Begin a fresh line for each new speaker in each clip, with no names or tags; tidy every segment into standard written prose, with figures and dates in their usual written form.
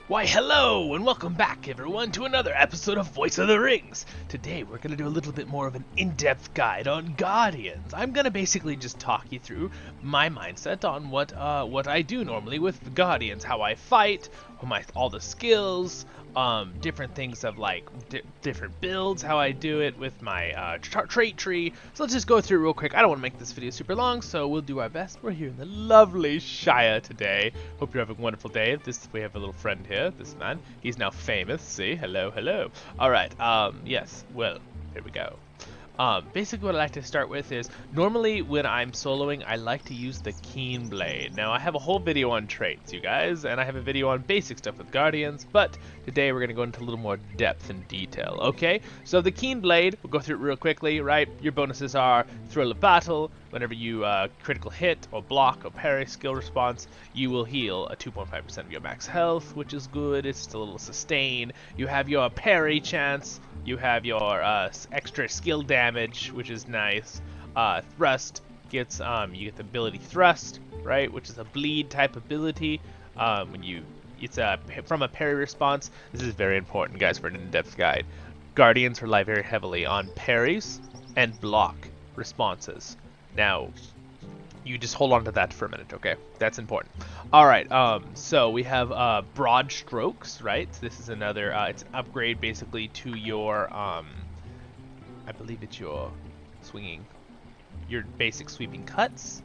Why hello and welcome back everyone to another episode of Voice of the Rings. Today we're going to do a little bit more of an in-depth guide on Guardians. I'm going to basically just talk you through my mindset on what I do normally with the Guardians, how I fight, all the skills, different things of like different builds, how I do it with my trait tree. So let's just go through it real quick. I don't want to make this video super long, so we'll do our best. We're here in the lovely Shire today. Hope you're having a wonderful day. We have a little friend here, this man. He's now famous. See, hello, hello. All right. Yes. Well, here we go. Basically what I like to start with is, normally when I'm soloing, I like to use the Keen Blade. Now I have a whole video on traits, you guys, and I have a video on basic stuff with Guardians, but today we're going to go into a little more depth and detail, okay? So the Keen Blade, we'll go through it real quickly, right? Your bonuses are Thrill of Battle. Whenever you critical hit or block or parry skill response, you will heal a 2.5% of your max health, which is good. It's just a little sustain. You have your parry chance. You have your extra skill damage, which is nice. Thrust gets you get the ability Thrust, right, which is a bleed type ability. It's from a parry response. This is very important, guys, for an in-depth guide. Guardians rely very heavily on parries and block responses. Now, you just hold on to that for a minute, okay? That's important. All right, so we have broad strokes, right? So this is another, it's an upgrade basically to your, I believe it's your your basic sweeping cuts.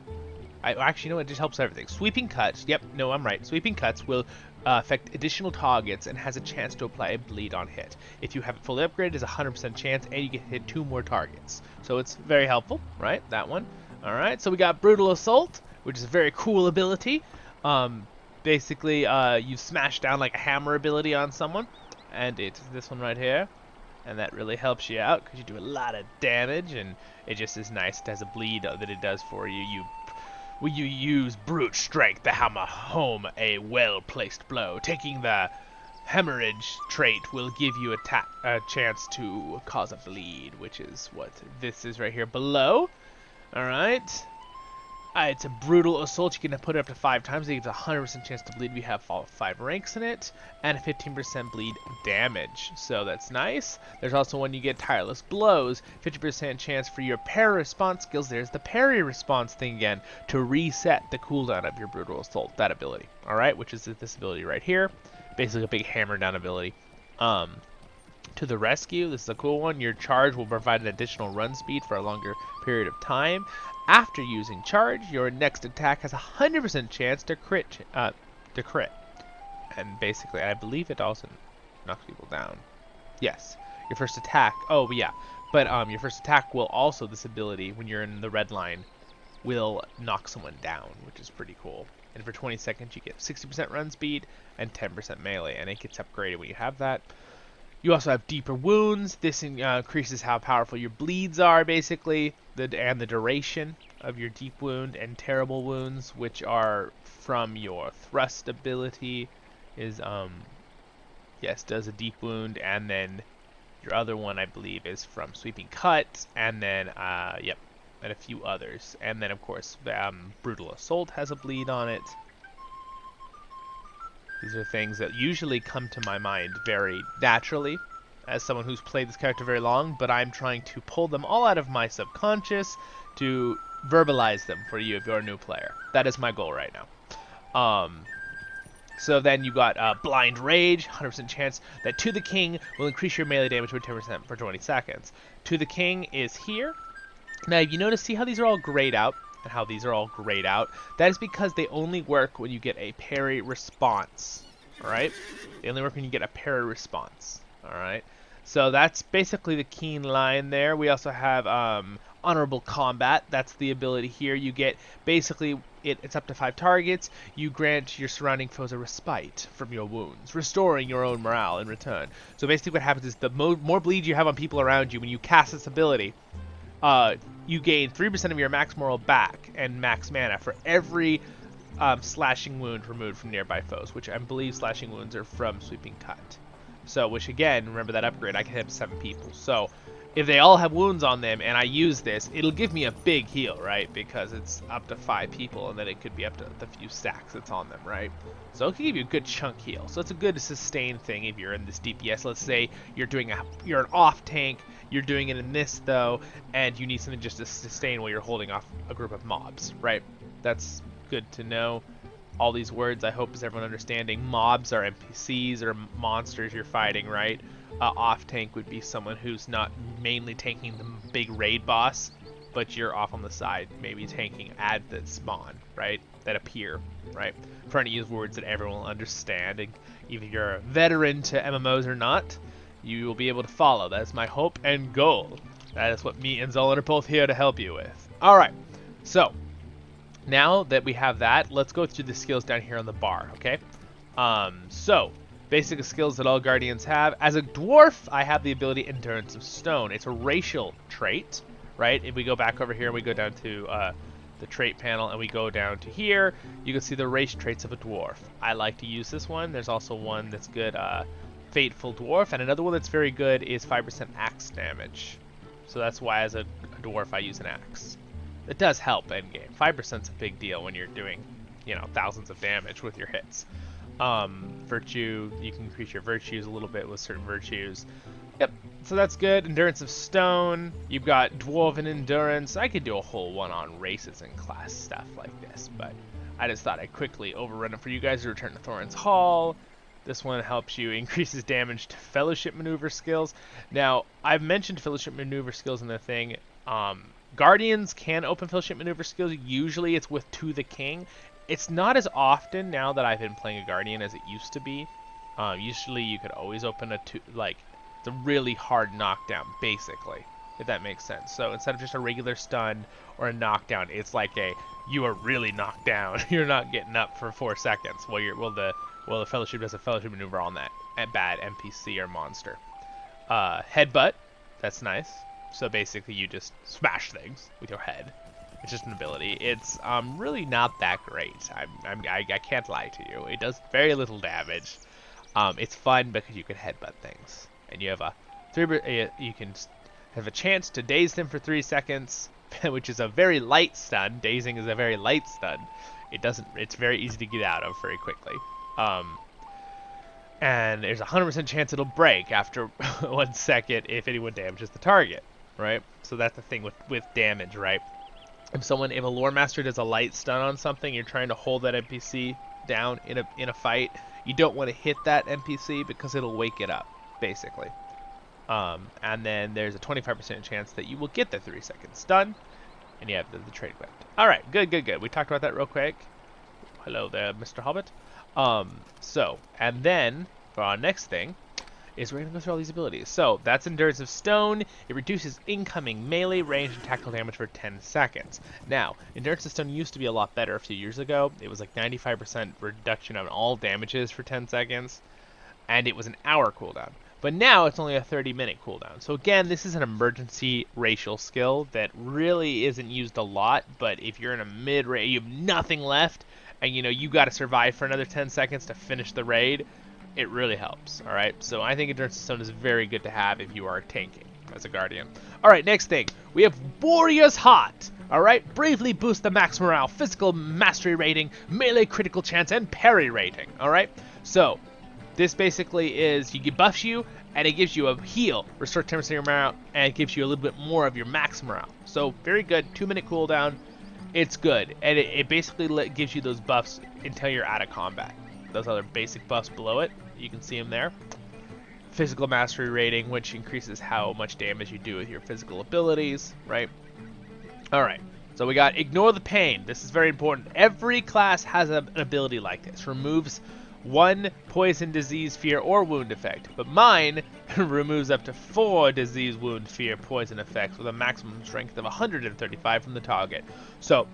Actually, no, it just helps everything. Sweeping cuts, yep, no, I'm right. Sweeping cuts will affect additional targets and has a chance to apply a bleed on hit. If you have it fully upgraded, it's a 100% chance, and you get hit 2 more targets. So it's very helpful, right? That one. All right, so we got Brutal Assault, which is a very cool ability. Basically, you smash down like a hammer ability on someone, and it's this one right here, and that really helps you out because you do a lot of damage, and it just is nice. It has a bleed that it does for you. When you use brute strength to hammer home a well-placed blow, taking the hemorrhage trait will give you a chance to cause a bleed, which is what this is right here below. Alright. It's a brutal assault. You can put it up to 5 times. It gives a 100% chance to bleed. We have 5 ranks in it, and a 15% bleed damage. So that's nice. There's also when you get tireless blows, 50% chance for your parry response skills. There's the parry response thing again to reset the cooldown of your brutal assault, that ability. Alright, which is this ability right here. Basically a big hammer down ability. To the rescue, this is a cool one. Your charge will provide an additional run speed for a longer period of time. After using charge, your next attack has a 100% chance to crit. And basically, I believe it also knocks people down. Yes, your first attack. Oh yeah, but your first attack will also, this ability when you're in the red line, will knock someone down, which is pretty cool. And for 20 seconds, you get 60% run speed and 10% melee, and it gets upgraded when you have that. You also have deeper wounds. This increases how powerful your bleeds are, basically, and the duration of your deep wound. And terrible wounds, which are from your thrust ability, is yes, does a deep wound, and then your other one, I believe, is from sweeping cut, and then yep, and a few others. And then of course, brutal assault has a bleed on it. These are things that usually come to my mind very naturally as someone who's played this character very long, but I'm trying to pull them all out of my subconscious to verbalize them for you if you're a new player. That is my goal right now. So then you got Blind Rage, 100% chance that To the King will increase your melee damage by 10% for 20 seconds. To the King is here. Now, you notice, see how these are all grayed out? And how these are all grayed out? That is because they only work when you get a parry response. Alright? They only work when you get a parry response. Alright? So that's basically the Keen line there. We also have Honorable Combat. That's the ability here. You get, basically, it's up to 5 targets. You grant your surrounding foes a respite from your wounds, restoring your own morale in return. So basically what happens is the more bleed you have on people around you when you cast this ability, you gain 3% of your max moral back and max mana for every slashing wound removed from nearby foes, which I believe slashing wounds are from sweeping cut. So, which again, remember that upgrade, I can hit 7 people. So, if they all have wounds on them and I use this, it'll give me a big heal, right? Because it's up to 5 people, and then it could be up to the few stacks that's on them, right? So it can give you a good chunk heal. So it's a good sustain thing if you're in this DPS. Let's say you're an off tank, you're doing it in this though, and you need something just to sustain while you're holding off a group of mobs, right? That's good to know. All these words, I hope, is everyone understanding. Mobs are NPCs or monsters you're fighting, right? Off tank would be someone who's not mainly tanking the big raid boss, but you're off on the side, maybe tanking ads that spawn, right? That appear, right? I'm trying to use words that everyone will understand, and either you're a veteran to MMOs or not, you will be able to follow. That's my hope and goal. That is what me and Zolan are both here to help you with. All right, so now that we have that, let's go through the skills down here on the bar, okay? So basic skills that all Guardians have. As a Dwarf, I have the ability Endurance of Stone. It's a racial trait, right? If we go back over here and we go down to the trait panel and we go down to here, you can see the race traits of a Dwarf. I like to use this one. There's also one that's good, Fateful Dwarf, and another one that's very good is 5% axe damage. So that's why as a Dwarf I use an axe. It does help endgame. 5% is a big deal when you're doing, you know, thousands of damage with your hits. Virtue, you can increase your virtues a little bit with certain virtues. Yep, so that's good. Endurance of Stone. You've got Dwarven Endurance. I could do a whole one on races and class stuff like this, but I just thought I'd quickly overrun it for you guys to return to Thorin's Hall. This one helps you, increases damage to Fellowship Maneuver skills. Now, I've mentioned Fellowship Maneuver skills in the thing. Guardians can open Fellowship Maneuver skills. Usually it's with To the King. It's not as often now that I've been playing a Guardian as it used to be. Usually you could always open it's a really hard knockdown, basically, if that makes sense. So instead of just a regular stun or a knockdown, it's like you are really knocked down. You're not getting up for 4 seconds while the Fellowship does a Fellowship Maneuver on that bad NPC or monster. Headbutt, that's nice. So basically you just smash things with your head. It's just an ability. It's really not that great. I can't lie to you. It does very little damage. It's fun because you can headbutt things, and you have you can have a chance to daze them for 3 seconds, which is a very light stun. Dazing is a very light stun. It's very easy to get out of very quickly. And there's a 100% chance it'll break after 1 second if anyone damages the target, right? So that's the thing with damage, right? If a lore master does a light stun on something, you're trying to hold that NPC down in a fight. You don't want to hit that NPC because it'll wake it up, basically. And then there's a 25% chance that you will get the 3-second stun, and you have the trade whip. All right, good. We talked about that real quick. Hello there, Mr. Hobbit. And then for our next thing is we're going to go through all these abilities. So that's Endurance of Stone. It reduces incoming melee, range, and tactical damage for 10 seconds. Now, Endurance of Stone used to be a lot better a few years ago. It was like 95% reduction on all damages for 10 seconds, and it was an hour cooldown. But now it's only a 30-minute cooldown. So again, this is an emergency racial skill that really isn't used a lot, but if you're in a mid-raid, you have nothing left, and you got to survive for another 10 seconds to finish the raid, it really helps. All right, so I think Endurance of Stone is very good to have if you are tanking as a Guardian. All right, next thing, we have Warrior's Heart. All right, bravely boost the max morale, physical mastery rating, melee critical chance, and parry rating. All right, so this basically is buffs you, and it gives you a heal, restore 10% of your morale, and it gives you a little bit more of your max morale. So very good, 2-minute cooldown. It's good, and it basically gives you those buffs until you're out of combat. Those other basic buffs below it, you can see them there. Physical mastery rating, which increases how much damage you do with your physical abilities, right? All right, so we got Ignore the Pain. This is very important. Every class has an ability like this. Removes 1 poison, disease, fear, or wound effect. But mine removes up to 4 disease, wound, fear, poison effects with a maximum strength of 135 from the target. So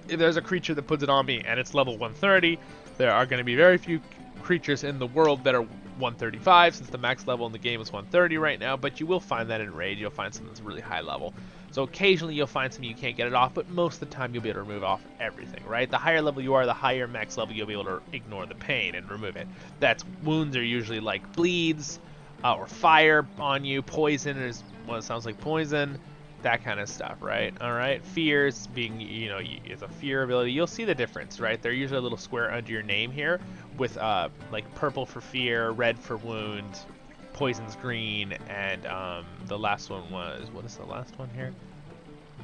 if there's a creature that puts it on me and it's level 130, there are going to be very few creatures in the world that are 135, since the max level in the game is 130 right now, but you will find that in Raid. You'll find something that's really high level. So occasionally you'll find something you can't get it off, but most of the time you'll be able to remove off everything, right? The higher level you are, the higher max level you'll be able to ignore the pain and remove it. Wounds are usually like bleeds or fire on you. Poison is what sounds like poison, that kind of stuff, right? All right, fears being, is a fear ability. You'll see the difference, right? They're usually a little square under your name here, with like purple for fear, red for wound, poison's green, and the last one was, what is the last one here?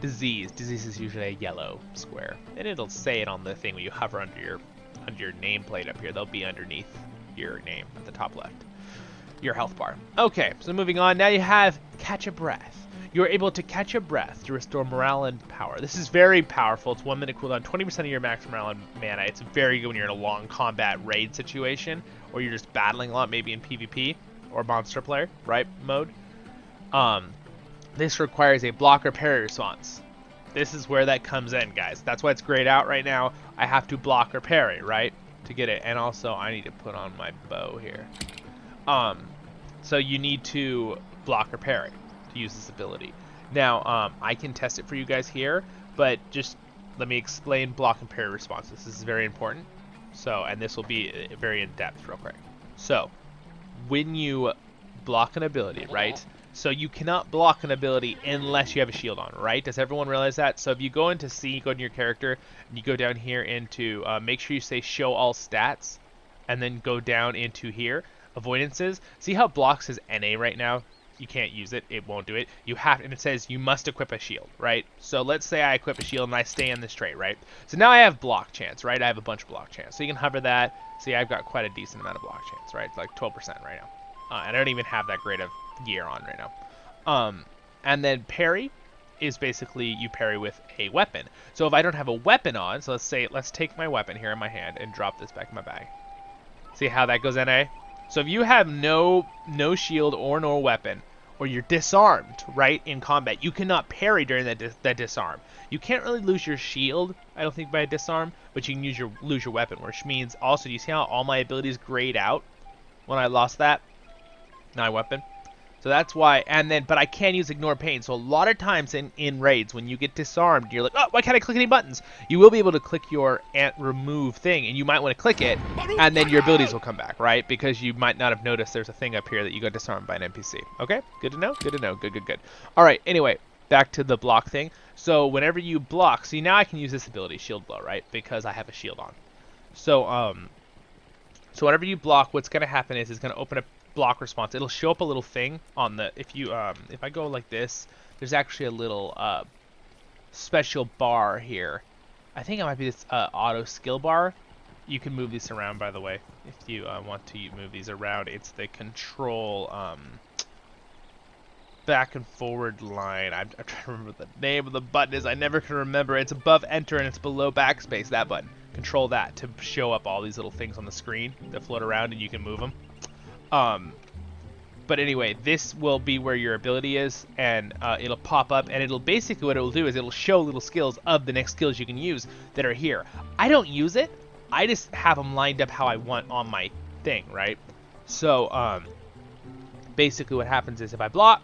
Disease. Disease is usually a yellow square, and it'll say it on the thing when you hover under your nameplate up here. They'll be underneath your name at the top left, your health bar. Okay, so moving on. Now you have catch a breath. You're able to catch a breath to restore morale and power. This is very powerful. It's 1 minute cooldown, 20% of your max morale and mana. It's very good when you're in a long combat raid situation, or you're just battling a lot, maybe in PvP or monster player, right, mode. This requires a block or parry response. This is where that comes in, guys. That's why it's grayed out right now. I have to block or parry, right, to get it. And also, I need to put on my bow here. So you need to block or parry to use this ability. Now, I can test it for you guys here, but just let me explain block and parry responses. This is very important. So, and this will be very in-depth real quick. So, when you block an ability, right? So you cannot block an ability unless you have a shield on, right? Does everyone realize that? So if you go into C, go into your character, and you go down here into, make sure you say show all stats, and then go down into here, avoidances. See how block says NA right now? You can't use it. It won't do it. You have, and it says you must equip a shield, right? So let's say I equip a shield and I stay in this trait, right? So now I have block chance, right? I have a bunch of block chance. So you can hover that. See, I've got quite a decent amount of block chance, right? It's like 12% right now. And I don't even have that great of gear on right now. And then parry is basically you parry with a weapon. So if I don't have a weapon on, so let's take my weapon here in my hand and drop this back in my bag. See how that goes NA? So if you have no shield or no weapon, or you're disarmed, right, in combat, you cannot parry during that disarm. You can't really lose your shield, I don't think, by a disarm, but you can lose your weapon, which means also, do you see how all my abilities grayed out when I lost that? My weapon. So that's why, but I can use ignore pain. So a lot of times in raids, when you get disarmed, you're like, oh, why can't I click any buttons? You will be able to click your remove thing, and you might want to click it, and then your abilities will come back, right? Because you might not have noticed there's a thing up here that you got disarmed by an NPC. Okay, good to know, good to know, good. All right, anyway, back to the block thing. So whenever you block, see now I can use this ability, shield blow, right? Because I have a shield on. So, so whenever you block, what's going to happen is it's going to open up block response. It'll show up a little thing on the, if I go like this, there's actually a little special bar here. I think it might be this auto skill bar. You can move these around, by the way, if you want to move these around. It's the control back and forward line. I'm trying to remember what the name of the button is. I never can remember. It's above enter and it's below backspace, that button. Control that to show up all these little things on the screen that float around and you can move them. But anyway, this will be where your ability is, and it'll pop up, and it'll basically, what it will do is it'll show little skills of the next skills you can use that are here. I don't use it. I just have them lined up how I want on my thing, right? So, basically what happens is if I block,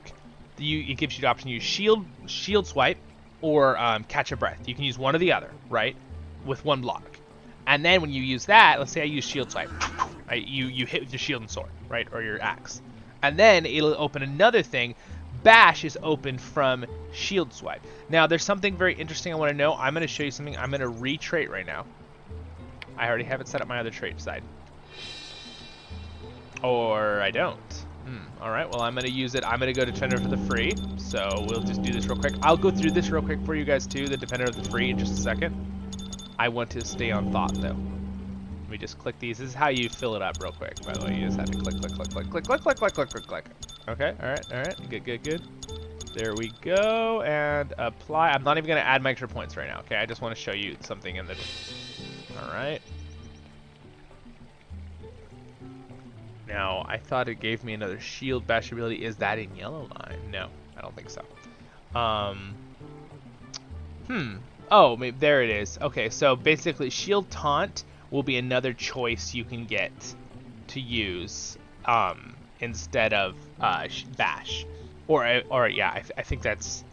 it gives you the option to use shield swipe or catch a breath. You can use one or the other, right? With one block. And then when you use that, let's say I use shield swipe. Right? You hit with your shield and sword, right? Or your axe. And then it'll open another thing. Bash is open from shield swipe. Now, there's something very interesting I want to know. I'm going to show you something. I'm going to retrait right now. I already have it set up my other trait side. Or I don't. All right, well, I'm going to use it. I'm going to go to Defender for the free. So we'll just do this real quick. I'll go through this real quick for you guys, too, the Defender of the free, in just a second. I want to stay on thought, though. Let me just click these. This is how you fill it up real quick, by the way. You just have to click. Okay, all right. Good. There we go, and apply. I'm not even going to add my extra points right now, okay? I just want to show you something in the... All right. Now, I thought it gave me another shield bash ability. Is that in yellow line? No, I don't think so. Oh, maybe, there it is. Okay, so basically, shield taunt will be another choice you can get to use instead of bash, or yeah, I think that's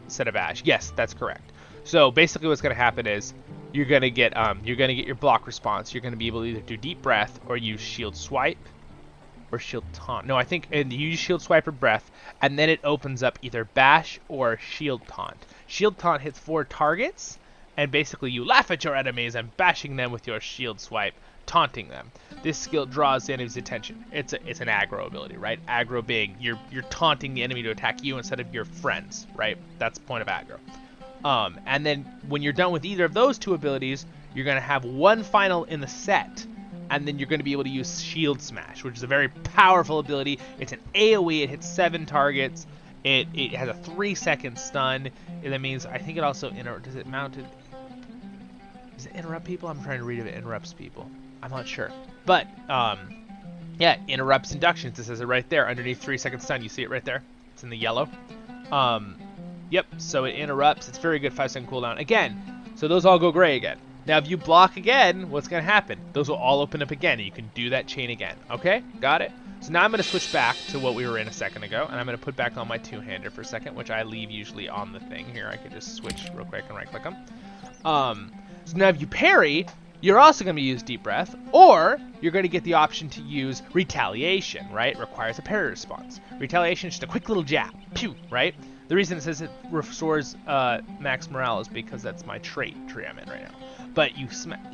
instead of bash. Yes, that's correct. So basically, what's going to happen is you're going to get your block response. You're going to be able to either do deep breath or use shield swipe, or shield taunt. No, I think and you use shield swipe or breath, and then it opens up either bash or shield taunt. Shield taunt hits 4 targets, and basically you laugh at your enemies and bashing them with your shield swipe, taunting them. This skill draws the enemy's attention. It's an aggro ability, right? Aggro being you're taunting the enemy to attack you instead of your friends, right? That's the point of aggro. And then when you're done with either of those 2 abilities, you're gonna have one final in the set, and then you're gonna be able to use Shield Smash, which is a very powerful ability. It's an AOE. It hits 7 targets. It has a 3-second stun. And that means I think it also does it interrupt people? I'm trying to read if it interrupts people. I'm not sure. But yeah, interrupts inductions. It says it right there underneath 3-second stun. You see it right there? It's in the yellow. Yep, so it interrupts. It's very good 5-second cooldown. Again, so those all go gray again. Now, if you block again, what's going to happen? Those will all open up again, and you can do that chain again. Okay? Got it? So now I'm going to switch back to what we were in a second ago, and I'm going to put back on my 2-hander for a second, which I leave usually on the thing here. I could just switch real quick and right-click them. So now if you parry, you're also going to use Deep Breath, or you're going to get the option to use Retaliation, right? It requires a parry response. Retaliation is just a quick little jab. Pew, right? The reason it says it restores max morale is because that's my trait tree I'm in right now. But you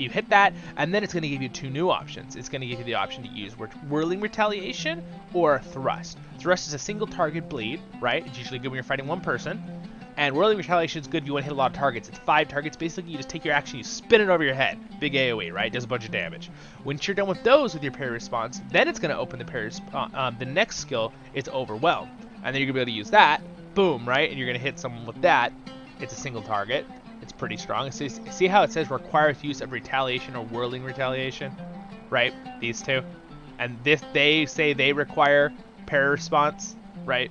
hit that, and then it's going to give you 2 new options. It's going to give you the option to use Whirling Retaliation or Thrust. Thrust is a single target bleed, right? It's usually good when you're fighting one person. And Whirling Retaliation is good if you want to hit a lot of targets. It's 5 targets. Basically, you just take your action, you spin it over your head. Big AoE, right? Does a bunch of damage. Once you're done with those with your parry response, then it's going to open the parry the next skill is Overwhelm. And then you're going to be able to use that. Boom, right? And you're going to hit someone with that. It's a single target. It's pretty strong. See how it says requires use of Retaliation or Whirling Retaliation? Right? These 2. And this, they say they require parry response, right?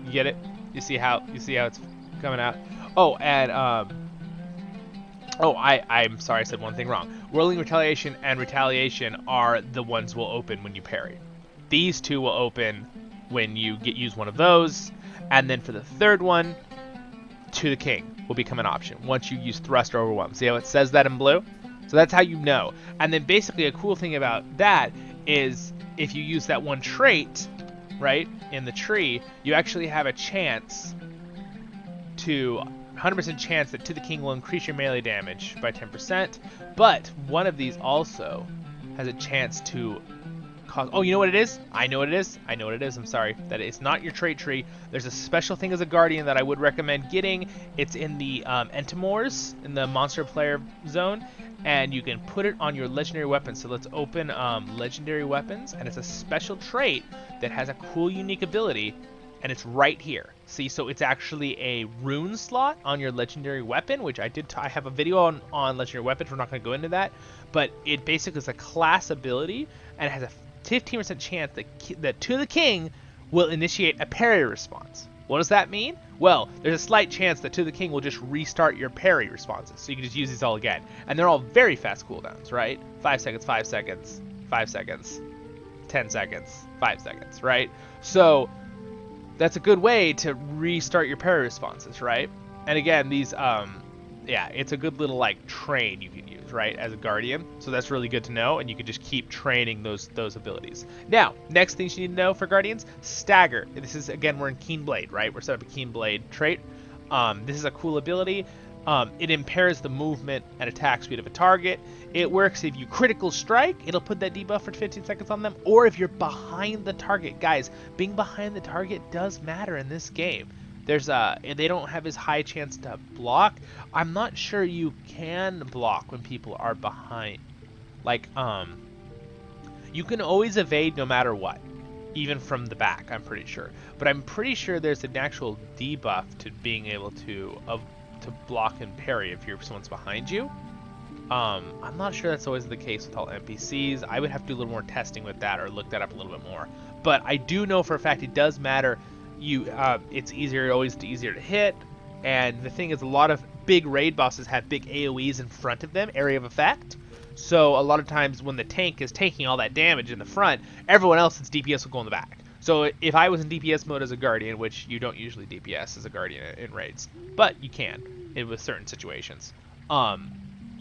You get it? You see how it's coming out? Oh, and I'm sorry, I said one thing wrong. Whirling Retaliation and Retaliation are the ones will open when you parry. These 2 will open when you use one of those, and then for the third one, To the King will become an option once you use Thrust or Overwhelm. See how it says that in blue? So that's how you know. And then basically a cool thing about that is if you use that one trait, right, in the tree, you actually have a chance to 100% chance that To the King will increase your melee damage by 10%, but one of these also has a chance to cause... Oh, you know what it is? I know what it is. I'm sorry. That it's not your trait tree. There's a special thing as a guardian that I would recommend getting. It's in the Entomors, in the monster player zone, and you can put it on your legendary weapons. So let's open legendary weapons, and it's a special trait that has a cool, unique ability, and it's right here. See, so it's actually a rune slot on your legendary weapon, which I have a video on legendary weapons. We're not going to go into that, but it basically is a class ability, and it has a 15% chance that To the King will initiate a parry response. What does that mean? Well, there's a slight chance that To the King will just restart your parry responses, so you can just use these all again. And they're all very fast cooldowns, right? 5 seconds, 5 seconds, 5 seconds, 10 seconds, 5 seconds, right? So that's a good way to restart your parry responses, right? And again, these, yeah, it's a good little, like, train you can use, right, as a guardian. So that's really good to know, and you can just keep training those abilities. Now, next things you need to know for guardians, stagger. This is, again, we're in Keen Blade, right? We're set up a Keen Blade trait. This is a cool ability. It impairs the movement and attack speed of a target. It works if you critical strike, it'll put that debuff for 15 seconds on them, or if you're behind the target. Guys, being behind the target does matter in this game. They don't have as high chance to block. I'm not sure you can block when people are behind. Like, you can always evade no matter what, even from the back, I'm pretty sure. But I'm pretty sure there's an actual debuff to being able to block and parry if someone's behind you. I'm not sure that's always the case with all NPCs. I would have to do a little more testing with that or look that up a little bit more. But I do know for a fact it does matter. It's always easier to hit, and the thing is, a lot of big raid bosses have big AoEs in front of them, area of effect. So a lot of times when the tank is taking all that damage in the front, everyone else that's DPS will go in the back. So if I was in DPS mode as a guardian, which you don't usually DPS as a guardian in raids, but you can with certain situations,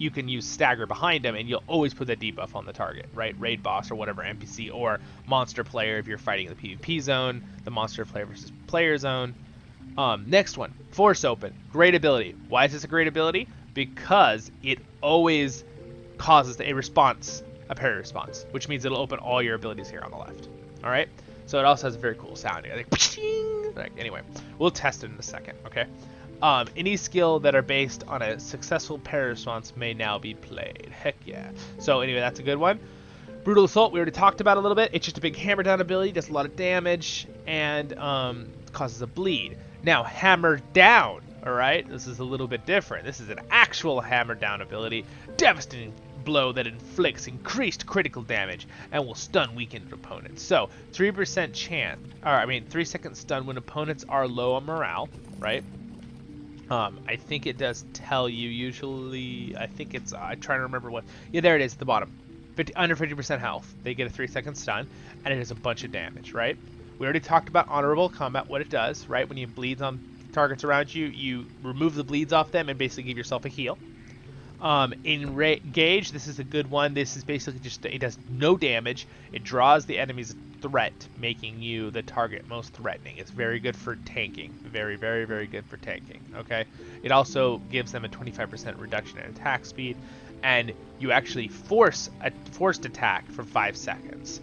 you can use stagger behind him, and you'll always put that debuff on the target, right? Raid boss or whatever NPC, or monster player if you're fighting in the PvP zone, the monster player versus player zone. Next one, Force Open. Great ability. Why is this a great ability? Because it always causes a response, a parry response, which means it'll open all your abilities here on the left. All right. So it also has a very cool sound. Like, anyway, we'll test it in a second. Okay. Any skill that are based on a successful parry response may now be played. Heck yeah. So anyway, that's a good one. Brutal Assault, we already talked about a little bit. It's just a big hammer down ability, does a lot of damage, and causes a bleed. Now, Hammer Down, all right? This is a little bit different. This is an actual hammer down ability. Devastating blow that inflicts increased critical damage and will stun weakened opponents. So, 3% chance, 3-second stun when opponents are low on morale, right? I think it does tell you usually, I think it's, I'm trying to remember what, yeah, there it is at the bottom. Under 50% health, they get a 3-second stun, and it has a bunch of damage, right? We already talked about honorable combat, what it does, right? When you bleed on targets around you, you remove the bleeds off them and basically give yourself a heal. Engage, this is a good one. This is basically just, it does no damage. It draws the enemy's threat, making you the target most threatening. It's very good for tanking. Very, very, very good for tanking, okay? It also gives them a 25% reduction in attack speed, and you actually forced attack for 5 seconds.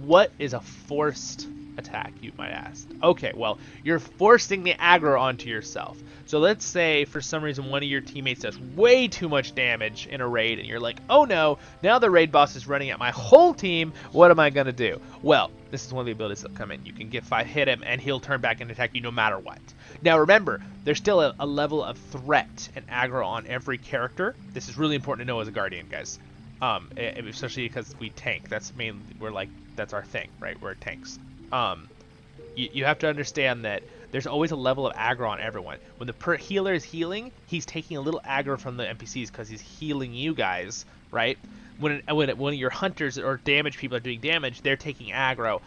What is a forced attack, you might ask? Okay, well, you're forcing the aggro onto yourself. So let's say for some reason one of your teammates does way too much damage in a raid, and you're like, oh no, now the raid boss is running at my whole team, what am I gonna do? Well, this is one of the abilities that come in. You can hit him and he'll turn back and attack you no matter what. Now remember, there's still a level of threat and aggro on every character. This is really important to know as a guardian, guys. Especially because we tank. That's our thing, right? We're tanks. You have to understand that there's always a level of aggro on everyone. When the healer is healing, he's taking a little aggro from the NPCs because he's healing you guys, right? When one of your hunters or damage people are doing damage, they're taking aggro.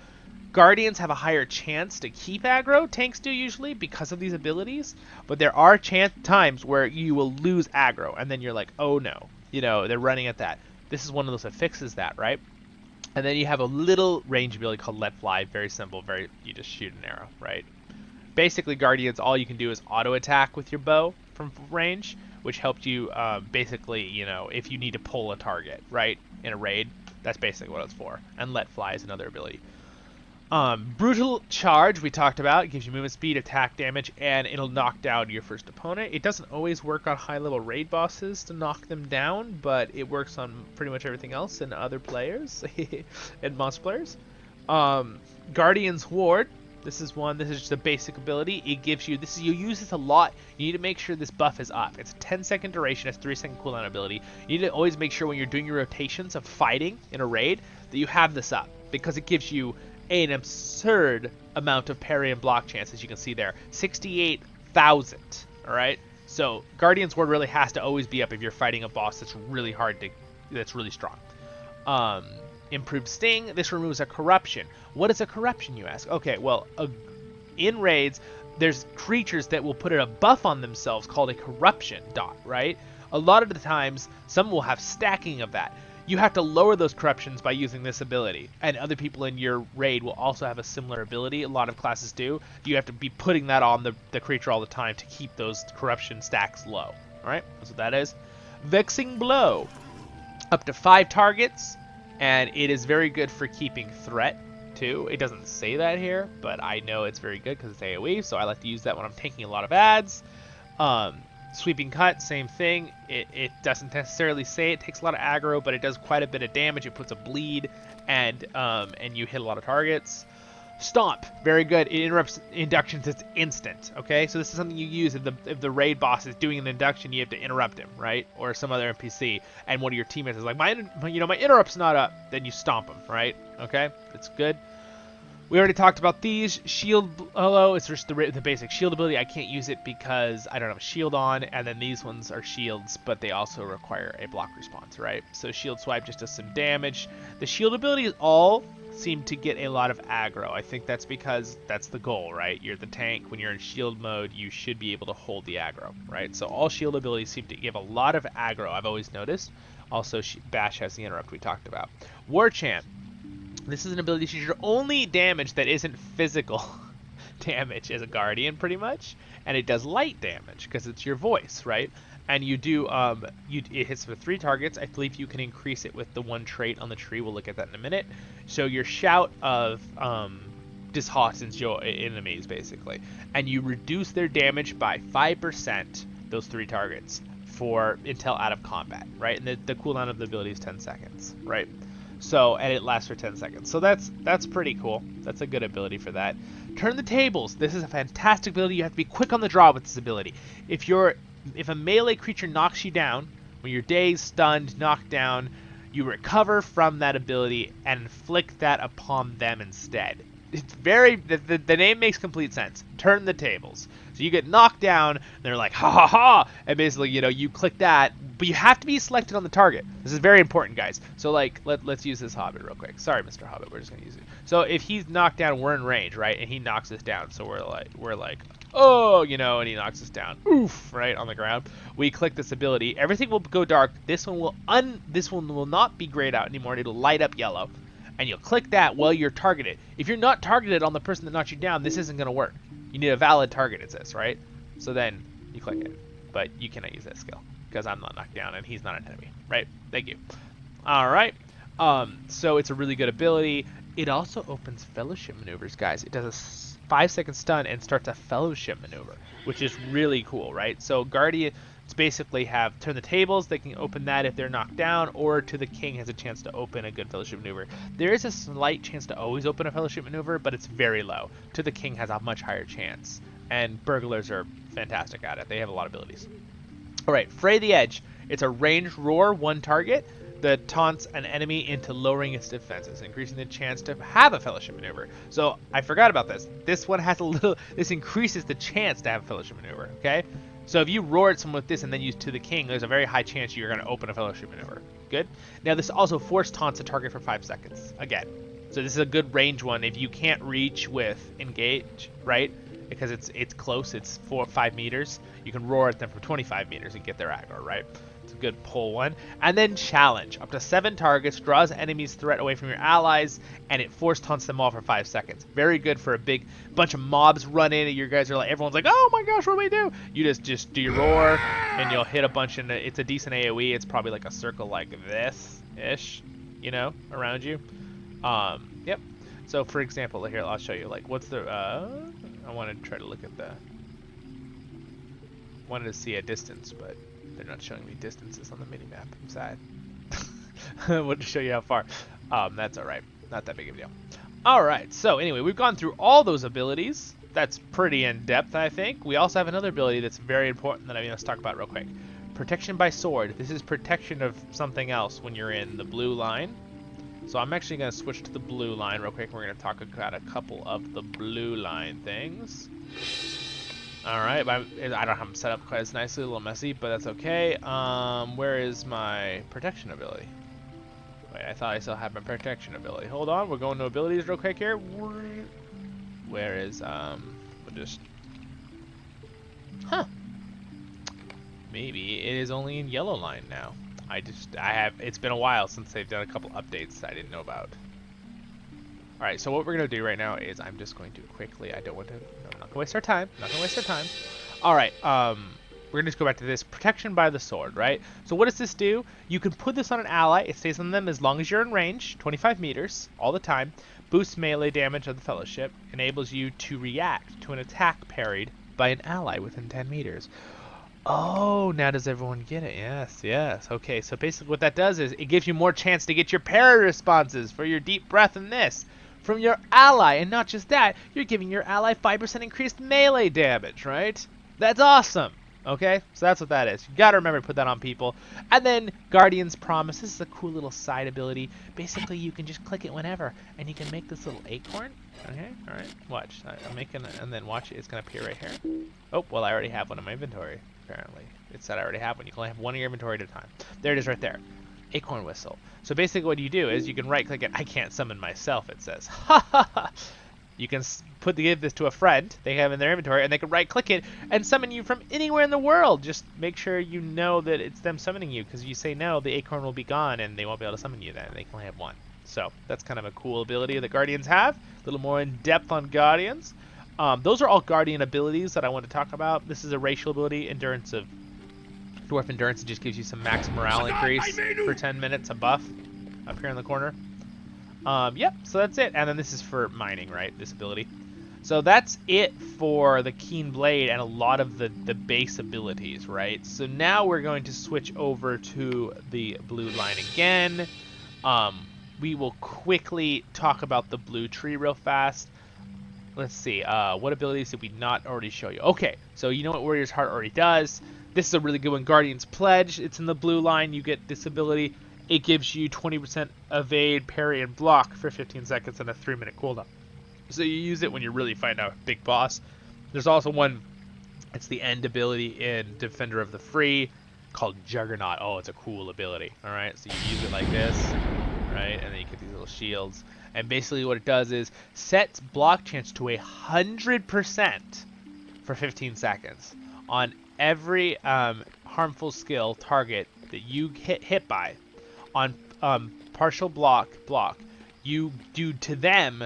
Guardians have a higher chance to keep aggro, tanks do usually, because of these abilities, but there are times where you will lose aggro, and then you're like, oh no, they're running at that. This is one of those that fixes that, right? And then you have a little range ability called Let Fly, very simple, you just shoot an arrow, right? Basically, Guardians, all you can do is auto attack with your bow from range, which helps you basically, if you need to pull a target, right, in a raid, that's basically what it's for. And Let Fly is another ability. Brutal Charge, we talked about. It gives you movement speed, attack damage, and it'll knock down your first opponent. It doesn't always work on high-level raid bosses to knock them down, but it works on pretty much everything else and other players and monster players. Guardian's Ward. This is just a basic ability. It gives you, you use this a lot. You need to make sure this buff is up. It's a 10-second duration, it's 3-second cooldown ability. You need to always make sure when you're doing your rotations of fighting in a raid that you have this up, because it gives you an absurd amount of parry and block chance, as you can see there. 68,000, all right? So Guardian's Ward really has to always be up if you're fighting a boss that's really that's really strong. Improved Sting, this removes a corruption. What is a corruption, you ask? Okay, well, in raids, there's creatures that will put a buff on themselves called a corruption dot, right? A lot of the times, some will have stacking of that. You have to lower those corruptions by using this ability, and other people in your raid will also have a similar ability. A lot of classes do. You have to be putting that on the creature all the time to keep those corruption stacks low. All right, that's what that is. Vexing Blow, up to 5 targets, and it is very good for keeping threat too. It doesn't say that here, but I know it's very good because it's AoE, so I like to use that when I'm taking a lot of ads. Sweeping Cut, same thing. It doesn't necessarily say it takes a lot of aggro, but it does quite a bit of damage. It puts a bleed, and you hit a lot of targets. Stomp, very good. It interrupts inductions. It's instant. Okay, so this is something you use if the raid boss is doing an induction, you have to interrupt him, right? Or some other NPC, and one of your teammates is like, my interrupt's not up. Then you stomp him, right? Okay, it's good. We already talked about these. Shield, hello, it's just the basic shield ability. I can't use it because I don't have a shield on, and then these ones are shields, but they also require a block response, right? So shield swipe just does some damage. The shield ability is all seem to get a lot of aggro. I think that's because that's the goal, right? You're the tank. When you're in shield mode, you should be able to hold the aggro, right? So all shield abilities seem to give a lot of aggro, I've always noticed. Also, Bash has the interrupt we talked about. War Chant. This is an ability to use your only damage that isn't physical damage as a guardian, pretty much. And it does light damage because it's your voice, right? And you do, it hits for 3 targets. I believe you can increase it with the 1 trait on the tree. We'll look at that in a minute. So your shout of disheartens your enemies, basically. And you reduce their damage by 5%, those 3 targets, until out of combat, right? And the cooldown of the ability is 10 seconds, right? So, and it lasts for 10 seconds. So that's pretty cool. That's a good ability for that. Turn the tables. This is a fantastic ability. You have to be quick on the draw with this ability. If a melee creature knocks you down, when you're dazed, stunned, knocked down, you recover from that ability and inflict that upon them instead. It's the name makes complete sense. Turn the tables. So you get knocked down, and they're like, ha ha ha, and basically, you click that, but you have to be selected on the target. This is very important, guys. So, like, let's use this Hobbit real quick. Sorry, Mr. Hobbit, we're just gonna use it. So if he's knocked down, we're in range, right? And he knocks us down, so we're like, oh, and he knocks us down, oof, right on the ground. We click this ability, everything will go dark. This one will not be grayed out anymore. It'll light up yellow. And you'll click that while you're targeted. If you're not targeted on the person that knocked you down, this isn't going to work. You need a valid target, it says, right? So then you click it. But you cannot use that skill because I'm not knocked down and he's not an enemy, right? Thank you. All right. So it's a really good ability. It also opens fellowship maneuvers, guys. It does a 5-second stun and starts a fellowship maneuver, which is really cool, right? So Guardians basically have turn the tables. They can open that if they're knocked down, or to the king has a chance to open a good fellowship maneuver. There is a slight chance to always open a fellowship maneuver, but it's very low. To the king has a much higher chance, and burglars are fantastic at it. They have a lot of abilities. All right, Fray the Edge. It's a ranged roar, 1 target that taunts an enemy into lowering its defenses, increasing the chance to have a fellowship maneuver. So I forgot about this. This one has this increases the chance to have a fellowship maneuver, okay? So if you roar at someone with this and then use to the king, there's a very high chance you're going to open a fellowship maneuver. Good? Now this also force taunts a target for 5 seconds, again. So this is a good range one. If you can't reach with engage, right? Because it's close, it's 4 or 5 meters. You can roar at them for 25 meters and get their aggro, right? It's a good pull one. And then challenge. Up to 7 targets, draws enemies' threat away from your allies, and it force taunts them all for 5 seconds. Very good for a big bunch of mobs run in, and you guys are like, everyone's like, oh my gosh, what do we do? You just do your roar, and you'll hit a bunch, and it's a decent AoE. It's probably like a circle like this-ish, around you. Yep. So for example, here, I'll show you, like, what's the, I want to try to look at wanted to see a distance, but they're not showing me distances on the mini-map. I'm sad. I wanted to show you how far. That's alright. Not that big of a deal. Alright, so anyway, we've gone through all those abilities. That's pretty in-depth, I think. We also have another ability that's very important that I'm going to talk about real quick. Protection by sword. This is protection of something else when you're in the blue line. So I'm actually going to switch to the blue line real quick. We're going to talk about a couple of the blue line things. Alright, I don't have them set up quite as nicely, a little messy, but that's okay. Where is my protection ability? Wait, I thought I still had my protection ability. Hold on, we're going to abilities real quick here. Where is, we'll just... Huh. Maybe it is only in yellow line now. It's been a while since they've done a couple updates I didn't know about. Alright, so what we're going to do right now is I'm just going to quickly, I'm not going to waste our time. Alright, we're going to just go back to this. Protection by the sword, right? So what does this do? You can put this on an ally. It stays on them as long as you're in range, 25 meters, all the time. Boosts melee damage of the fellowship. Enables you to react to an attack parried by an ally within 10 meters. Oh, now does everyone get it? Yes. Okay, so basically what that does is it gives you more chance to get your parry responses for your deep breath in this from your ally. And not just that, you're giving your ally 5% increased melee damage, right? That's awesome. Okay, so that's what that is. You gotta remember to put that on people. And then Guardian's Promise. This is a cool little side ability. Basically, you can just click it whenever, and you can make this little acorn. Okay, all right. Watch. I'm making it, and then watch it. It's gonna appear right here. Oh, well, I already have one in my inventory. Apparently, it said I already have one. You can only have one in your inventory at a time. There it is, right there. Acorn whistle. So basically what you do is you can right click it. I can't summon myself, it says. Ha ha ha. You can give this to a friend they have in their inventory, and they can right click it and summon you from anywhere in the world. Just make sure you know that it's them summoning you, because if you say no, the acorn will be gone and they won't be able to summon you then. They can only have one. So that's kind of a cool ability that Guardians have. A little more in depth on Guardians. Those are all Guardian abilities that I want to talk about. This is a racial ability, Endurance of Dwarf Endurance. It just gives you some max morale increase for 10 minutes, a buff up here in the corner. Yep, so that's it. And then this is for mining, right? This ability. So that's it for the Keen Blade and a lot of the base abilities, right? So now we're going to switch over to the blue line again. We will quickly talk about the blue tree real fast. Let's see, what abilities did we not already show you? Okay, so you know what Warrior's Heart already does. This is a really good one, Guardian's Pledge. It's in the blue line. You get this ability. It gives you 20% evade, parry, and block for 15 seconds and a 3-minute cooldown. So you use it when you're really fighting a big boss. There's also one, it's the end ability in Defender of the Free called Juggernaut. Oh, it's a cool ability. All right, so you use it like this, right? And then you get these little shields. And basically what it does is sets block chance to 100% for 15 seconds on every harmful skill target that you hit by. On partial block, you do to them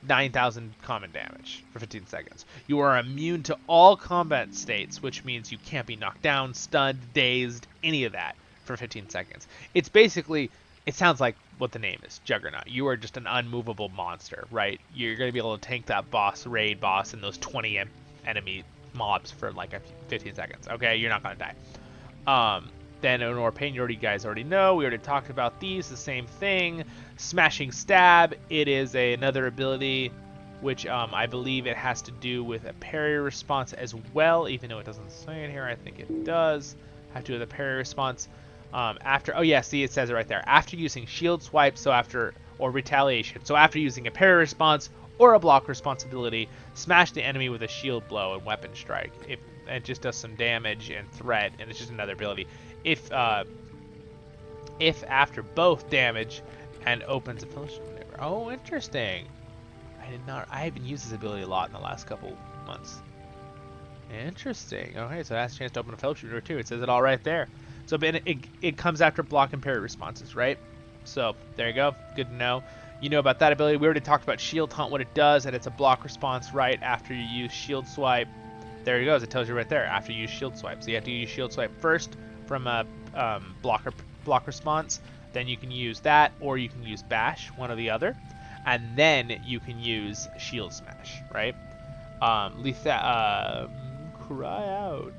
9,000 common damage for 15 seconds. You are immune to all combat states, which means you can't be knocked down, stunned, dazed, any of that for 15 seconds. It's basically, it sounds like what the name is, Juggernaut. You are just an unmovable monster, right? You're going to be able to tank that raid boss and those 20 enemy mobs for like 15 seconds. Okay, you're not going to die. Then Ignore Pain, you guys already know. We already talked about these. The same thing. Smashing Stab. It is another ability, which I believe it has to do with a parry response as well. Even though it doesn't say it here, I think it does have to do with a parry response. Oh yeah, see, it says it right there. After using Shield Swipe, or Retaliation. So after using a parry response or a block responsibility, smash the enemy with a shield blow and weapon strike. It just does some damage and threat, and it's just another ability. If after both damage and opens a fellowship maneuver. Oh, interesting. I haven't used this ability a lot in the last couple months. Interesting. Okay, so that's a chance to open a fellowship maneuver too. It says it all right there. So it comes after block and parry responses, right? So there you go. Good to know. You know about that ability. We already talked about Shield Taunt, what it does, and it's a block response right after you use Shield Swipe. There it goes. It tells you right there after you use Shield Swipe. So you have to use Shield Swipe first from a block response. Then you can use that, or you can use Bash, one or the other, and then you can use Shield Smash, right? Cry Out.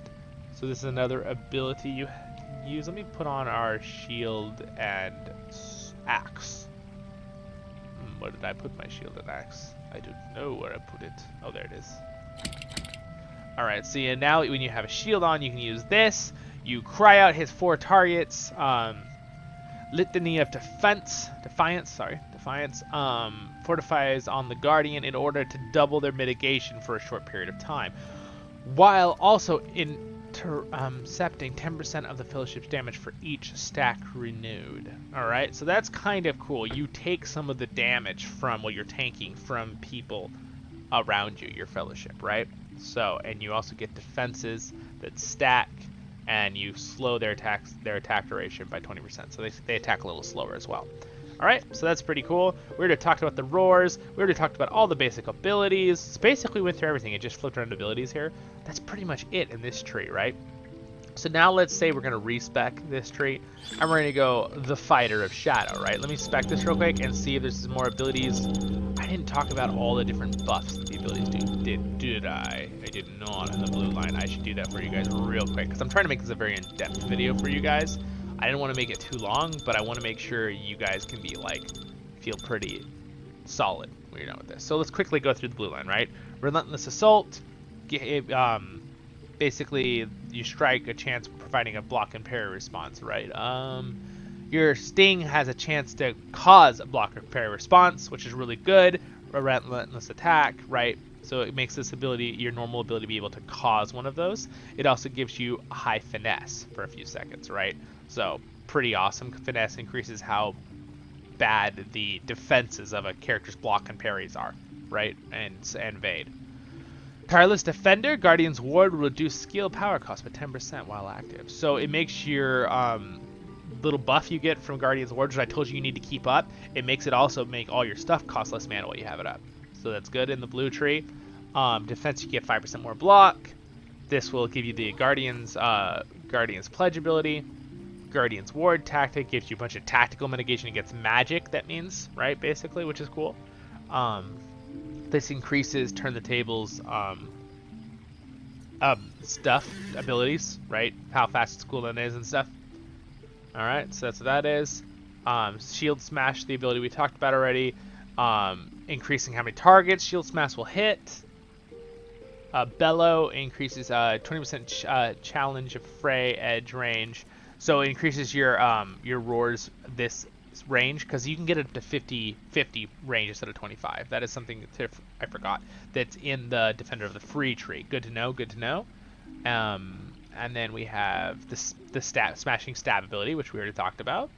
So this is another ability you can use. Let me put on our Shield and Axe. Where did I put my Shield and Axe? I don't know where I put it. Oh, there it is. Alright, so yeah, now when you have a shield on, you can use this. You cry out his 4 targets. Litany of Defiance, fortifies on the Guardian in order to double their mitigation for a short period of time, while also intercepting 10% of the fellowship's damage for each stack renewed. Alright, so that's kind of cool. You take some of the damage from what you're tanking from people around you, your fellowship, right? So, and you also get defenses that stack, and you slow their attack duration by 20%. So they attack a little slower as well. Alright, so that's pretty cool. We already talked about the roars. We already talked about all the basic abilities. So basically went through everything. It just flipped around abilities here. That's pretty much it in this tree, right? So now let's say we're going to respec this tree, and we're going to go the Fighter of Shadow, right? Let me spec this real quick and see if there's more abilities. I didn't talk about all the different buffs that the abilities do. Did I? I did not in the blue line. I should do that for you guys real quick, because I'm trying to make this a very in-depth video for you guys. I didn't want to make it too long, but I want to make sure you guys can be feel pretty solid when you're done with this. So let's quickly go through the blue line, right? Relentless Assault. Basically, you strike a chance providing a block and parry response, right? Your Sting has a chance to cause a block or parry response, which is really good. A Relentless Attack, right? So it makes this ability, your normal ability, be able to cause one of those. It also gives you a high finesse for a few seconds, right? So pretty awesome. Finesse increases how bad the defenses of a character's block and parries are, right? And evade. Tireless Defender, Guardian's Ward will reduce skill power cost by 10% while active. So it makes your little buff you get from Guardian's Ward, which I told you you need to keep up, it makes it also make all your stuff cost less mana while you have it up. So that's good in the blue tree. Defense, you get 5% more block. This will give you the Guardian's Pledge ability. Guardian's Ward tactic gives you a bunch of tactical mitigation against magic, that means, right, basically, which is cool. This increases Turn the Tables stuff, abilities, right? How fast its cooldown is and stuff. Alright, so that's what that is. Shield Smash, the ability we talked about already. Increasing how many targets Shield Smash will hit. Bellow increases 20% challenge of fray edge range. So it increases your roars this range, because you can get up to 50 range instead of 25. That is something I forgot that's in the Defender of the Free tree. Good to know, good to know. And then we have the smashing stab ability, which we already talked about.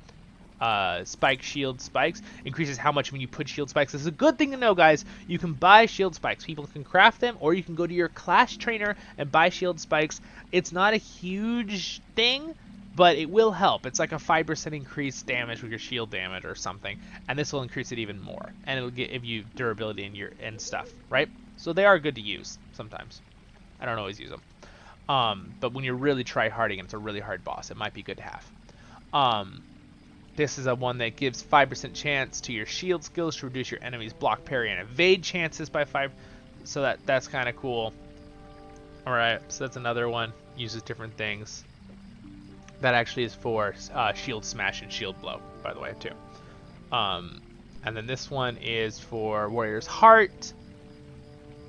Spike shield spikes increases how much when you put shield spikes. This is a good thing to know, guys. You can buy shield spikes. People can craft them, or you can go to your class trainer and buy shield spikes. It's not a huge thing, but it will help. It's like a 5% increased damage with your shield damage or something, and this will increase it even more, and it'll give you durability in your stuff, right? So they are good to use sometimes. I don't always use them, but when you're really try-harding and it's a really hard boss, it might be good to have. This is a one that gives 5% chance to your shield skills to reduce your enemy's block, parry, and evade chances by 5. So that's kind of cool. All right, so that's another one. Uses different things. That actually is for shield smash and shield blow, by the way, too. And then this one is for Warrior's Heart.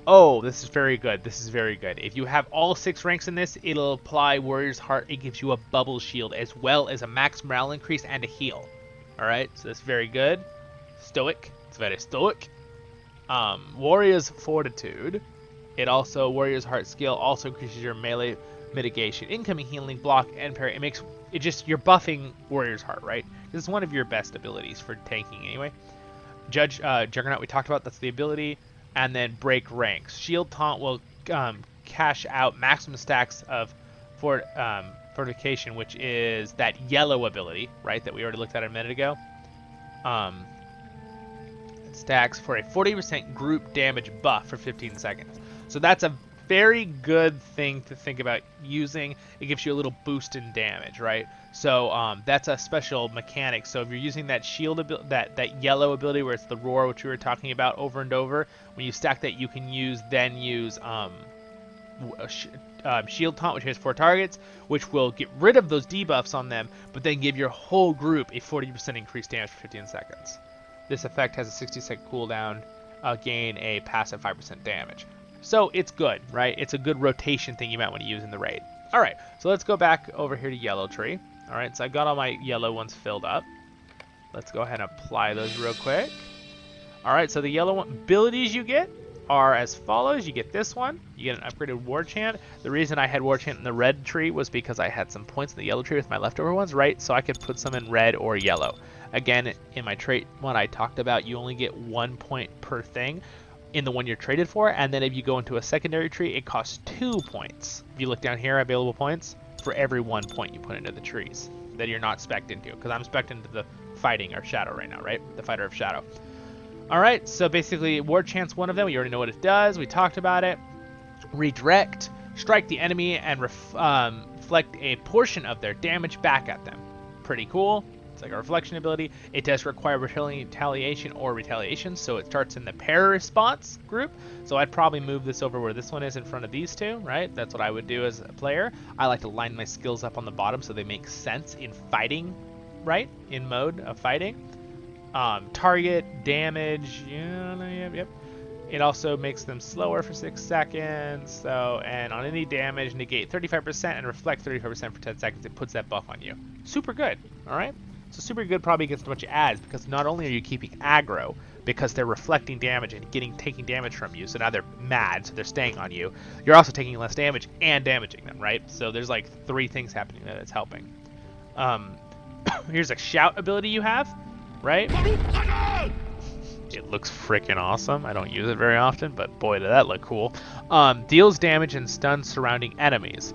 Oh, this is very good. This is very good. If you have all 6 ranks in this, it'll apply Warrior's Heart. It gives you a bubble shield as well as a max morale increase and a heal. All right, so that's very good. Stoic. It's very stoic. Warrior's Fortitude. It also, Warrior's Heart skill also increases your melee mitigation, incoming healing, block, and parry. You're buffing Warrior's Heart, right? This is one of your best abilities for tanking anyway. Juggernaut we talked about, that's the ability. And then break ranks. Shield Taunt will cash out maximum stacks of fortification, which is that yellow ability, right, that we already looked at a minute ago. It stacks for a 40% group damage buff for 15 seconds. So that's a very good thing to think about using. It gives you a little boost in damage, right? So that's a special mechanic. So if you're using that shield ability, that yellow ability where it's the roar, which we were talking about over and over, when you stack that, you can use shield taunt, which has 4 targets, which will get rid of those debuffs on them, but then give your whole group a 40% increased damage for 15 seconds. This effect has a 60-second cooldown, gain a passive 5% damage. So it's good, right? It's a good rotation thing you might want to use in the raid. All right, so let's go back over here to Yellow Tree. All right, so I got all my yellow ones filled up. Let's go ahead and apply those real quick. All right, so the yellow abilities you get are as follows. You get this one. You get an upgraded War Chant. The reason I had War Chant in the red tree was because I had some points in the yellow tree with my leftover ones, right? So I could put some in red or yellow. Again, in my trait one I talked about, you only get 1 point per thing in the one you're traded for, and then if you go into a secondary tree, it costs 2 points. If you look down here, available points, for every 1 point you put into the trees that you're not spec'd into, because I'm spec'd into the fighting or shadow right now, right? The fighter of shadow. All right, so basically War Chant's one of them. We already know what it does. We talked about it. Redirect, strike the enemy and reflect a portion of their damage back at them. Pretty cool. It's like a reflection ability. It does require retaliation or retaliation, so it starts in the Parry Response group. So I'd probably move this over where this one is in front of these two, right? That's what I would do as a player. I like to line my skills up on the bottom so they make sense in fighting, right? In mode of fighting. Target, damage, yep. It also makes them slower for 6 seconds. So, and on any damage, negate 35% and reflect 35% for 10 seconds. It puts that buff on you. Super good, all right? So super good probably against a bunch of ads, because not only are you keeping aggro, because they're reflecting damage and taking damage from you, so now they're mad, so they're staying on you. You're also taking less damage and damaging them, right? So there's like 3 things happening that it's helping. Here's a shout ability you have, right? It looks freaking awesome. I don't use it very often, but boy, did that look cool. Deals damage and stuns surrounding enemies.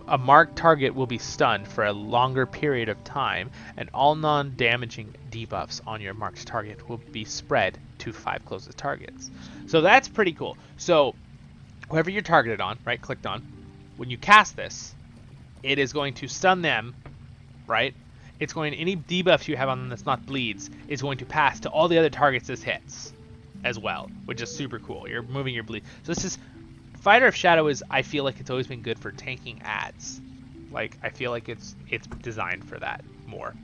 A marked target will be stunned for a longer period of time, and all non-damaging debuffs on your marked target will be spread to 5 closest targets. So that's pretty cool. So whoever you're targeted on, right, clicked on, when you cast this, it is going to stun them, right? It's going to, any debuffs you have on them that's not bleeds is going to pass to all the other targets as hits as well, which is super cool. You're moving your bleed. So this is, Fighter of Shadow is, I feel like it's always been good for tanking ads. Like, I feel like it's designed for that more.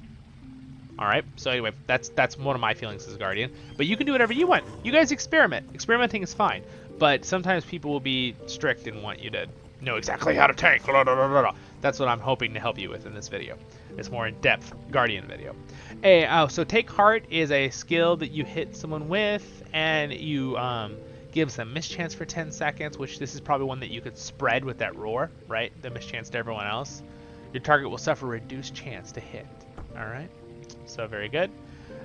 Alright, so anyway, that's one of my feelings as a Guardian. But you can do whatever you want. You guys experiment. Experimenting is fine. But sometimes people will be strict and want you to know exactly how to tank. Blah, blah, blah, blah. That's what I'm hoping to help you with in this video. It's more in-depth Guardian video. So Take Heart is a skill that you hit someone with, and you gives them mischance for 10 seconds, which this is probably one that you could spread with that roar, right? The mischance to everyone else. Your target will suffer reduced chance to hit. All right, so very good.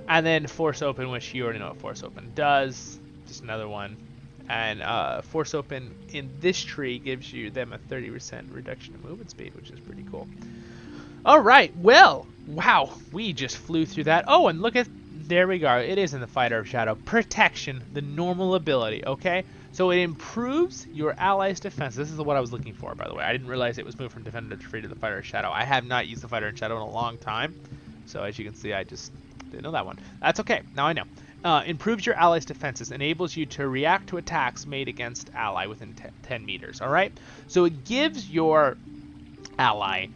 And then Force Open, which you already know what Force Open does. Just another one. And Force Open in this tree gives you them a 30% reduction in movement speed, which is pretty cool. All right, well, wow, we just flew through that. Oh, and look at, there we go. It is in the Fighter of Shadow. Protection, the normal ability, okay? So it improves your allies' defense. This is what I was looking for, by the way. I didn't realize it was moved from Defender to Free to the Fighter of Shadow. I have not used the Fighter of Shadow in a long time. So as you can see, I just didn't know that one. That's okay. Now I know. Improves your allies' defenses. Enables you to react to attacks made against ally within 10 meters, all right? So it gives your ally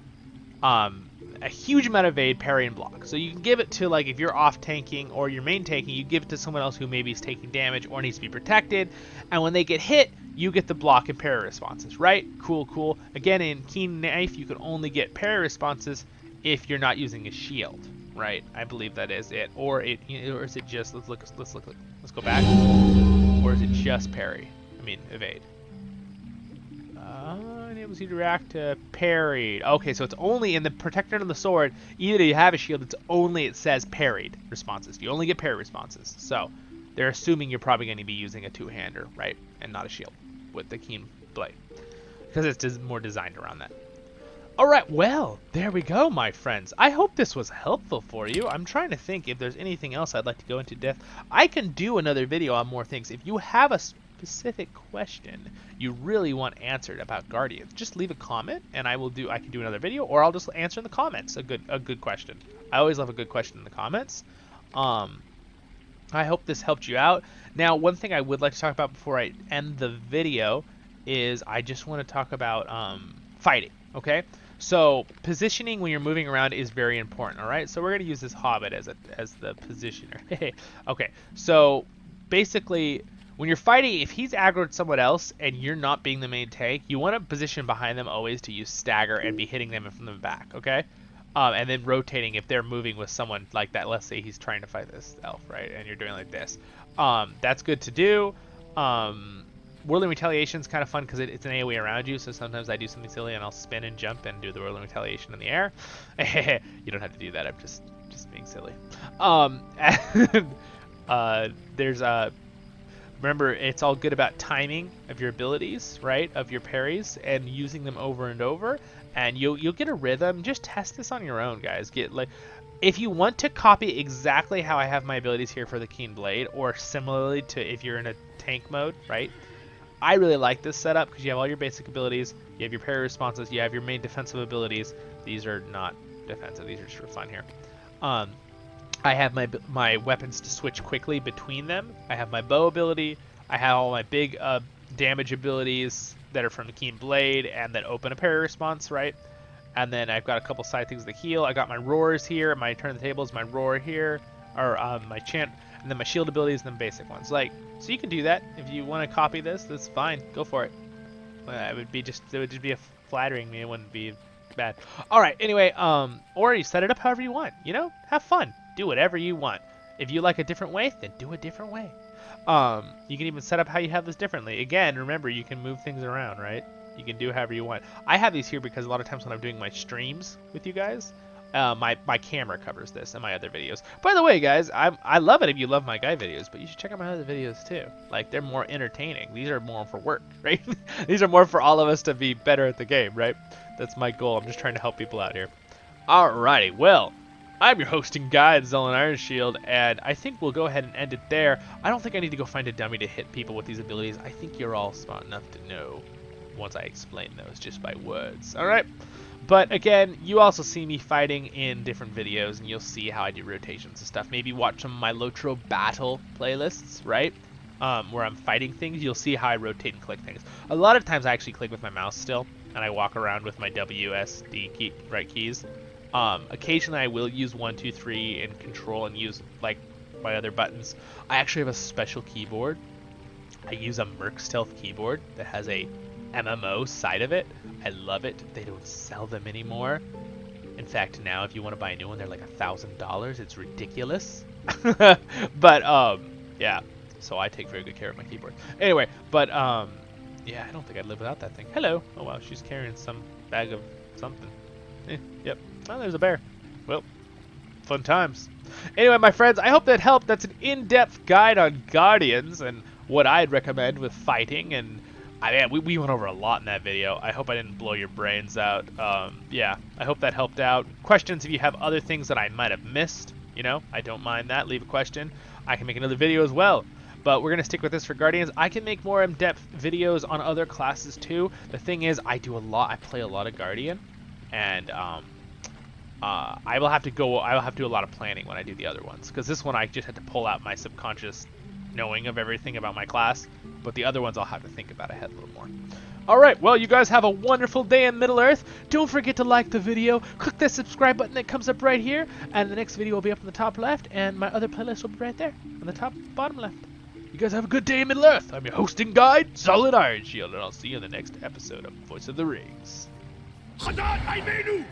a huge amount of evade, parry, and block. So you can give it to, like, if you're off tanking or you're main tanking, you give it to someone else who maybe is taking damage or needs to be protected. And when they get hit, you get the block and parry responses, right? Cool, cool. Again, in Keen Knife, you can only get parry responses if you're not using a shield, right? I believe that is it. Or is it just, let's go back. Or is it just parry? I mean, evade. Enables you to react to parried. Okay, so it's only in the protector of the sword. Either you have a shield, it's only, it says parried responses. You only get parry responses. So they're assuming you're probably going to be using a two-hander, right? And not a shield with the keen blade. Because it's more designed around that. Alright, well, there we go, my friends. I hope this was helpful for you. I'm trying to think if there's anything else I'd like to go into depth. I can do another video on more things. If you have a specific question you really want answered about Guardians, just leave a comment and I can do another video, or I'll just answer in the comments a good question. I always love a good question in the comments. I hope this helped you out. Now, one thing I would like to talk about before I end the video is I just want to talk about fighting, okay? So positioning when you're moving around is very important, all right? So we're going to use this Hobbit as the positioner. Okay, so basically, when you're fighting, if he's aggroed someone else and you're not being the main tank, you want to position behind them always to use stagger and be hitting them from the back, okay? And then rotating if they're moving with someone like that. Let's say he's trying to fight this elf, right? And you're doing like this. That's good to do. Whirling Retaliation is kind of fun because it's an AoE around you, so sometimes I do something silly and I'll spin and jump and do the Whirling Retaliation in the air. You don't have to do that, I'm just being silly. Remember, it's all good about timing of your abilities, right? Of your parries and using them over and over, and you'll get a rhythm. Just test this on your own, guys. If you want to copy exactly how I have my abilities here for the Keen Blade, or similarly to if you're in a tank mode, right? I really like this setup because you have all your basic abilities, you have your parry responses, you have your main defensive abilities. These are not defensive; these are just for fun here. I have my weapons to switch quickly between them. I have my bow ability. I have all my big damage abilities that are from the Keen Blade and that open a parry response, right? And then I've got a couple side things that heal. I got my roars here. My turn of the tables, my roar here, or my chant, and then my shield abilities, and then basic ones. So you can do that if you want to copy this. That's fine. Go for it. It would just be flattering me. It wouldn't be bad. All right. Anyway, or you set it up however you want. You know, have fun. Do whatever you want. If you like a different way, then do a different way. You can even set up how you have this differently. Again, remember, you can move things around, right? You can do however you want. I have these here because a lot of times when I'm doing my streams with you guys, My camera covers this and my other videos. By the way, guys, I love it if you love my guy videos, but you should check out my other videos too. Like, they're more entertaining. These are more for work, right? These are more for all of us to be better at the game, right? That's my goal. I'm just trying to help people out here. Alrighty, well, I'm your hosting guide, Zealot Iron Shield, and I think we'll go ahead and end it there. I don't think I need to go find a dummy to hit people with these abilities. I think you're all smart enough to know once I explain those just by words. Alright? But again, you also see me fighting in different videos, and you'll see how I do rotations and stuff. Maybe watch some of my LOTRO battle playlists, right? Where I'm fighting things. You'll see how I rotate and click things. A lot of times I actually click with my mouse still, and I walk around with my WSD key, right keys. Occasionally I will use 1, 2, 3 and control and use like my other buttons. I actually have a special keyboard. I use a Merc Stealth keyboard that has a MMO side of it. I love it. They don't sell them anymore. In fact, now if you want to buy a new one, they're like $1,000. It's ridiculous. But yeah. So I take very good care of my keyboard. Anyway, but yeah, I don't think I'd live without that thing. Hello. Oh wow, she's carrying some bag of something. Yep. Oh, there's a bear. Well, fun times. Anyway, my friends, I hope that helped. That's an in-depth guide on Guardians and what I'd recommend with fighting. And we went over a lot in that video. I hope I didn't blow your brains out. Yeah, I hope that helped out. Questions if you have other things that I might have missed. You know, I don't mind that. Leave a question. I can make another video as well. But we're going to stick with this for Guardians. I can make more in-depth videos on other classes too. The thing is, I play a lot of Guardian. And I will have to do a lot of planning when I do the other ones, because this one I just had to pull out my subconscious knowing of everything about my class, but the other ones I'll have to think about ahead a little more. Alright, well, you guys have a wonderful day in Middle-earth. Don't forget to like the video, click that subscribe button that comes up right here, and the next video will be up in the top left, and my other playlist will be right there on the top bottom left. You guys have a good day in Middle-earth. I'm your hosting guide, Solid Iron Shield, and I'll see you in the next episode of Voice of the Rings.
Hadad, I menu!